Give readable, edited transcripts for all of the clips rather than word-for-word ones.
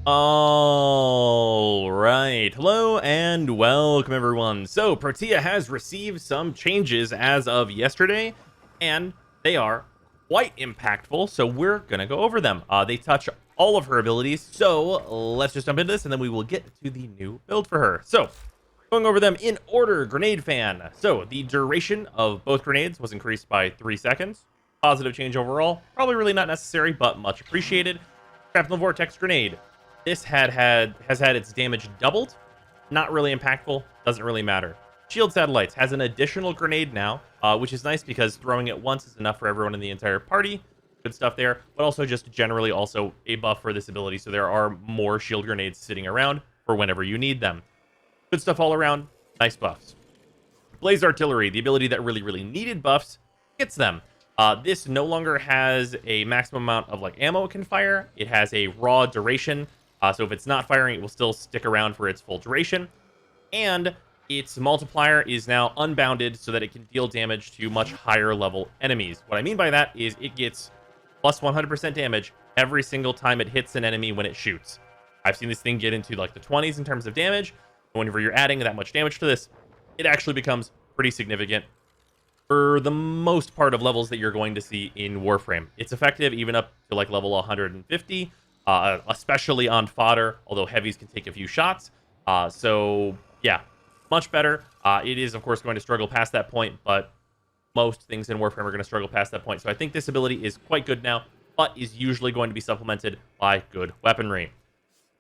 All right. Hello and welcome, everyone. So, Protea has received some changes as of yesterday, and they are quite impactful, so we're going to go over them. They touch all of her abilities, so let's just jump into this, and then we will get to the new build for her. So, going over them in order, Grenade Fan. So, the duration of both grenades was increased by 3 seconds. Positive change overall. Probably really not necessary, but much appreciated. Shrapnel Vortex Grenade. This has had its damage doubled. Not really impactful. Doesn't really matter. Shield Satellites has an additional grenade now, which is nice because throwing it once is enough for everyone in the entire party. Good stuff there. But also just generally also a buff for this ability, so there are more shield grenades sitting around for whenever you need them. Good stuff all around. Nice buffs. Blaze Artillery, the ability that really needed buffs, gets them. This no longer has a maximum amount of ammo it can fire. It has a raw duration. So if it's not firing, it will still stick around for its full duration. And its multiplier is now unbounded so that it can deal damage to much higher level enemies. What I mean by that is it gets plus 100% damage every single time it hits an enemy when it shoots. I've seen this thing get into the 20s in terms of damage. Whenever you're adding that much damage to this, it actually becomes pretty significant for the most part of levels that you're going to see in Warframe. It's effective even up to level 150. Especially on fodder, although heavies can take a few shots. So, yeah, much better. It is, of course, going to struggle past that point, but most things in Warframe are going to struggle past that point. So I think this ability is quite good now, but is usually going to be supplemented by good weaponry.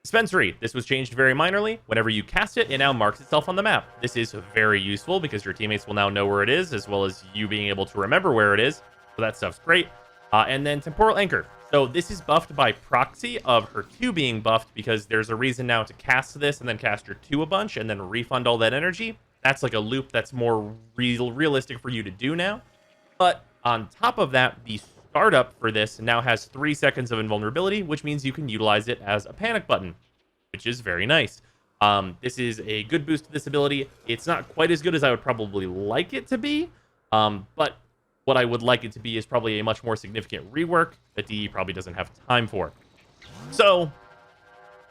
Dispensary. This was changed very minorly. Whenever you cast it, it now marks itself on the map. This is very useful because your teammates will now know where it is, as well as you being able to remember where it is. So that stuff's great. And then Temporal Anchor. So this is buffed by proxy of her 2 being buffed because there's a reason now to cast this and then cast her 2 a bunch and then refund all that energy. That's like a loop that's more realistic for you to do now. But on top of that, the startup for this now has 3 seconds of invulnerability, which means you can utilize it as a panic button, which is very nice. This is a good boost to this ability. It's not quite as good as I would probably like it to be, but what I would like it to be is probably a much more significant rework that DE probably doesn't have time for. So,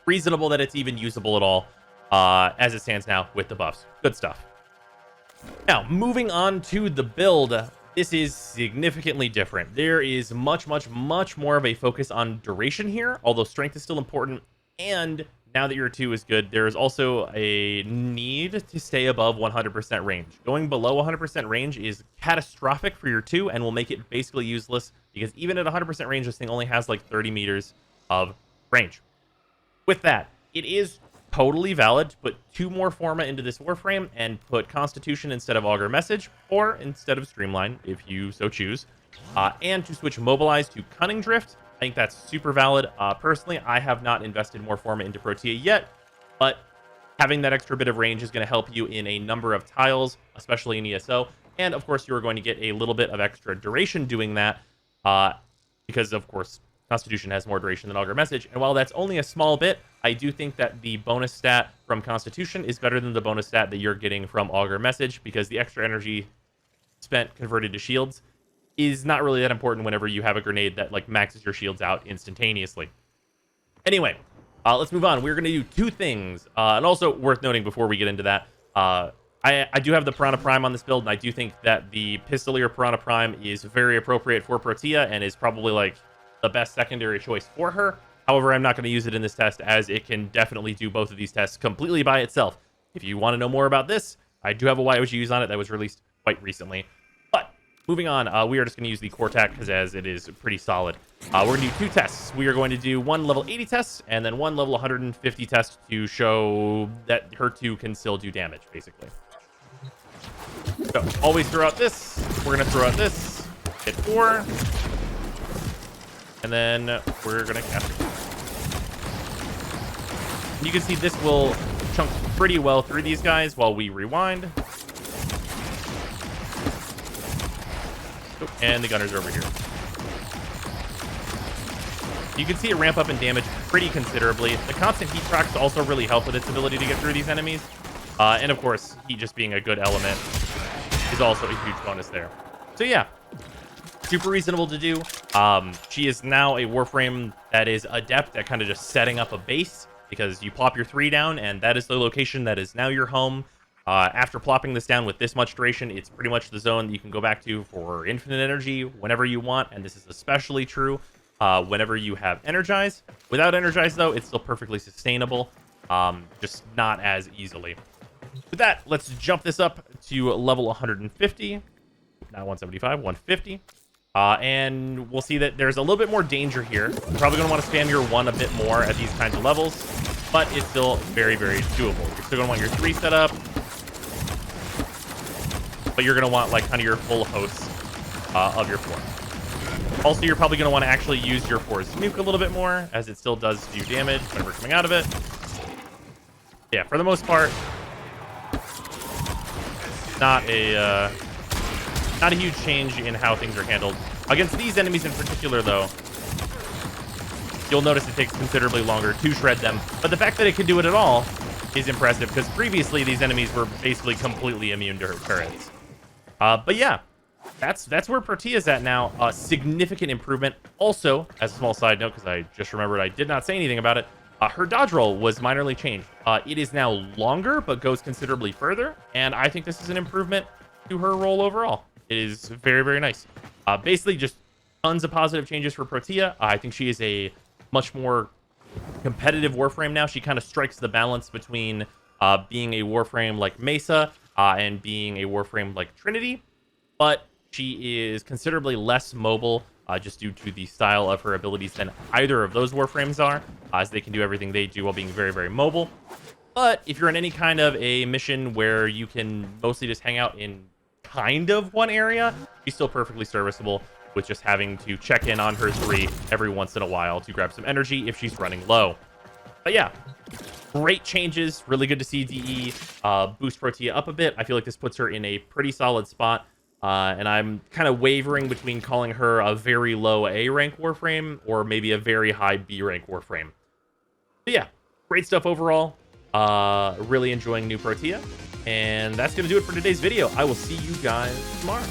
reasonable that it's even usable at all as it stands now with the buffs. Good stuff. Now, moving on to the build, this is significantly different. There is much more of a focus on duration here, although strength is still important. And now that your 2 is good, there is also a need to stay above 100% range. Going below 100% range is catastrophic for your 2 and will make it basically useless because even at 100% range, this thing only has 30 meters of range. With that, it is totally valid to put 2 more Forma into this Warframe and put Constitution instead of Augur Message or instead of Streamline, if you so choose, and to switch Mobilize to Cunning Drift. I think that's super valid. Personally, I have not invested more Forma into Protea yet, but having that extra bit of range is going to help you in a number of tiles, especially in ESO. And, of course, you are going to get a little bit of extra duration doing that because, of course, Constitution has more duration than Augur Message. And while that's only a small bit, I do think that the bonus stat from Constitution is better than the bonus stat that you're getting from Augur Message because the extra energy spent converted to shields is not really that important whenever you have a grenade that maxes your shields out instantaneously. Anyway, let's move on. We're going to do 2 things. And also worth noting before we get into that, I do have the Piranha Prime on this build, and I do think that the Pistolier Piranha Prime is very appropriate for Protea and is probably the best secondary choice for her. However, I'm not going to use it in this test as it can definitely do both of these tests completely by itself. If you want to know more about this, I do have a YOG use on it that was released quite recently. Moving on, we are just going to use the Core Tac because as it is pretty solid. We're going to do 2 tests. We are going to do 1 level 80 test and then 1 level 150 test to show that her 2 can still do damage, basically. So, always throw out this. We're going to throw out this. Hit 4. And then we're going to cast it. You can see this will chunk pretty well through these guys while we rewind. And the gunners are over here. You can see it ramp up in damage pretty considerably. The constant heat tracks also really help with its ability to get through these enemies. And of course, heat just being a good element is also a huge bonus there. So yeah, super reasonable to do. She is now a Warframe that is adept at kind of just setting up a base, because you plop your 3 down, and that is the location that is now your home. After plopping this down with this much duration, it's pretty much the zone that you can go back to for infinite energy whenever you want, and this is especially true whenever you have Energize. Without Energize, though, it's still perfectly sustainable, just not as easily. With that, let's jump this up to level 150. Not 175, 150. And we'll see that there's a little bit more danger here. You're probably going to want to spam your 1 a bit more at these kinds of levels, but it's still very, very doable. You're still going to want your 3 set up, but you're going to want, like, kind of your full host of your 4. Also, you're probably going to want to actually use your 4's nuke a little bit more, as it still does do damage whenever coming out of it. Yeah, for the most part, not a huge change in how things are handled. Against these enemies in particular, though, you'll notice it takes considerably longer to shred them. But the fact that it can do it at all is impressive, because previously these enemies were basically completely immune to her turrets. But yeah, that's where Protea's at now. A significant improvement. Also, as a small side note, because I just remembered I did not say anything about it, her dodge roll was minorly changed. It is now longer, but goes considerably further. And I think this is an improvement to her roll overall. It is very, very nice. Basically, just tons of positive changes for Protea. I think she is a much more competitive Warframe now. She kind of strikes the balance between being a Warframe like Mesa and being a Warframe like Trinity. But she is considerably less mobile, just due to the style of her abilities than either of those Warframes are, as they can do everything they do while being very, very mobile. But if you're in any kind of a mission where you can mostly just hang out in kind of one area, she's still perfectly serviceable, with just having to check in on her 3 every once in a while to grab some energy if she's running low. But yeah, great changes. Really good to see DE boost Protea up a bit. I feel like this puts her in a pretty solid spot. And I'm kind of wavering between calling her a very low A rank Warframe or maybe a very high B rank Warframe. But yeah, great stuff overall. Really enjoying new Protea. And that's going to do it for today's video. I will see you guys tomorrow.